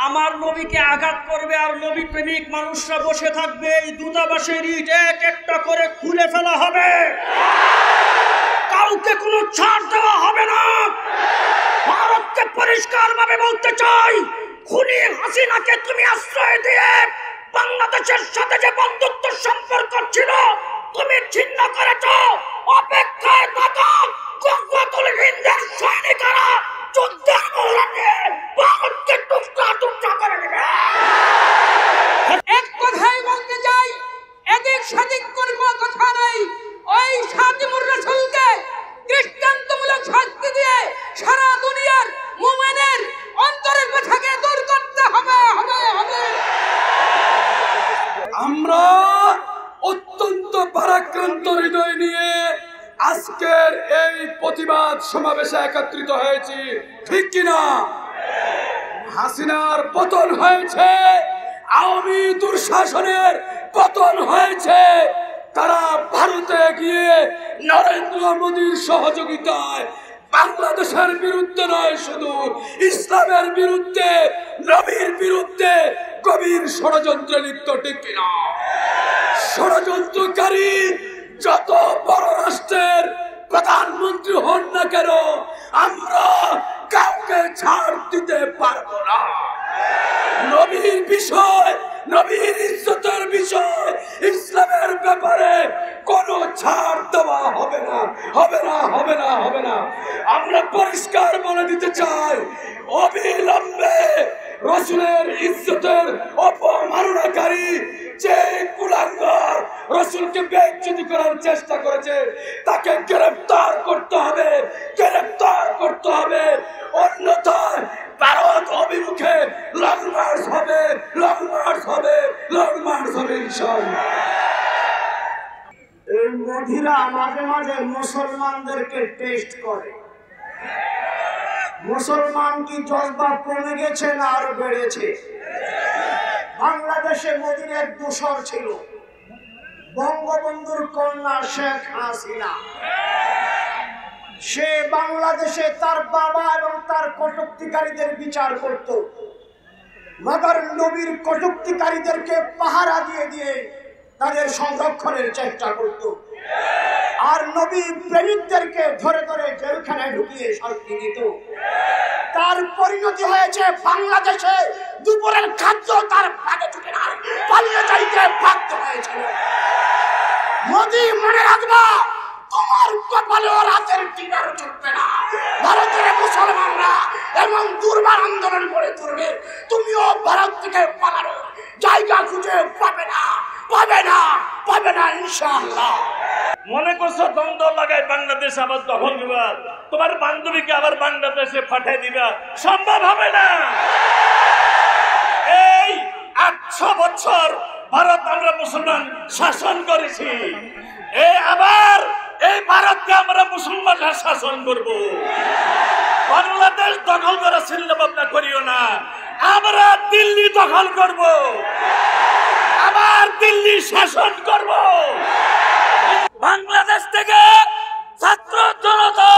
আমার নবীকে আঘাত করবে আর নবী প্রেমিক মানুষরা বসে থাকবে। এই দূতাবাসের ইট এক একটা করে খুলে ফেলা হবে, কাউকে কোনো ছাড় দেওয়া হবে না। ভারতকে পরিষ্কারভাবে বলতে চাই, খুনি হাসিনাকে তুমি আশ্রয় দিয়ে বাংলাদেশের সাথে যে বন্ধুত্ব সম্পর্ক ছিল তুমি ছিন্ন করেছ। অপেক্ষায় থাকা গঙ্গাতুল হিন্দের সৈনিকেরা যুদ্ধের মহড়া নিয়ে ভারতকে টুকরা টুকরা করে দেবে। এক কথাই বলতে চাই, এদিক সেদিক কোনো কথা নেই। ওই খাদিমুর রাসূলকে দৃষ্টান্তমূলক শাস্তি দিয়ে সারা দুনিয়ার মুমিনের অন্তরের ব্যথাকে দূর করতে হবে। আমরা অত্যন্ত ভারাক্রান্ত হৃদয় নিয়ে আজকের এই প্রতিবাদ সমাবেশে একত্রিত হয়েছি, ঠিক কিনা? হাসিনার পতন হয়েছে, আওয়ামী দুঃশাসনের পতন হয়েছে। তারা ভারতে গিয়ে নরেন্দ্র মোদীর সহযোগিতায় বাংলাদেশের বিরুদ্ধে নয়, শুধু ইসলামের বিরুদ্ধে, নবীর বিরুদ্ধে গভীর ষড়যন্ত্রে লিপ্ত, ঠিক কিনা? ষড়যন্ত্রকারী যত বড় রাষ্ট্রের প্রধানমন্ত্রী হন না কেন, আমরা কাউকে ছাড় দিতে পারবো না। নবীর বিষয়, নবীর ইজ্জতের বিষয়, ইসলামের ব্যাপারে কোনো ছাড় দেওয়া হবে না, হবে না, হবে না, হবে না। আমরা পরিষ্কার বলে দিতে চাই, অবিলম্বে রাসূলের ইজ্জতের অপমাননাকারী যে কুলাঙ্গার রাসূলকে বেইজ্জতি করার চেষ্টা করেছে তাকে গ্রেফতার করতে হবে, গ্রেফতার করতে হবে। অন্যথায় ভারত অভিমুখে লং মার্চ হবে, লং মার্চ হবে, লং মার্চ হবে ইনশাআল্লাহ। এই মোদিরা মাঝে মাঝে মুসলমানদেরকে টেস্ট করে। মুসলমান কি জজবা কমে গেছে না আরো বেড়েছে? বাংলাদেশে মোদির এক দোসর ছিল, বঙ্গবন্ধুর কন্যা শেখ হাসিনা। সে বাংলাদেশে তার বাবা এবং তার কটূক্তিকারীদের বিচার করত, মগর নবীর কটূক্তিকারীদেরকে পাহারা দিয়ে দিয়ে তাদের সংরক্ষণের চেষ্টা করত, আর নবী প্রেমিকদেরকে ধরে ধরে জেলখানায় ঢুকিয়ে শাস্তি দিত। তার পরিণতি হয়েছে বাংলাদেশে দুপুরের খাদ্য তার ভাগে ঢুকে না, পালিয়ে যাইতে বাধ্য হয়েছিল। মোদি মনে রাখবা, তোমার কপালে ওর হাতের টিকার চলবে না। ভারতের মুসলমানরা এমন দুর্বার আন্দোলন করে তুলবে, তুমিও ভারত থেকে পালানো জায়গা খুঁজে পাবে না, পাবে না, পাবে না ইনশাআল্লাহ। মনে করছো দ্বন্দ্ব লাগায় বাংলাদেশ আবার দখল দিবা, তোমার বান্ধবীকে আবার বাংলাদেশে পাঠিয়ে দিবা, সম্ভব হবে না। এই 800 বছর ভারত আমরা মুসলমান শাসন করেছি, আবার এই ভারতকে আমরা মুসলমানরা শাসন করব। বাংলাদেশ দখল করা চিন্তা ভাবনা করিও না, আমরা দিল্লি দখল করব, আবার দিল্লি শাসন করব। বাংলাদেশ থেকে ছাত্র জনতা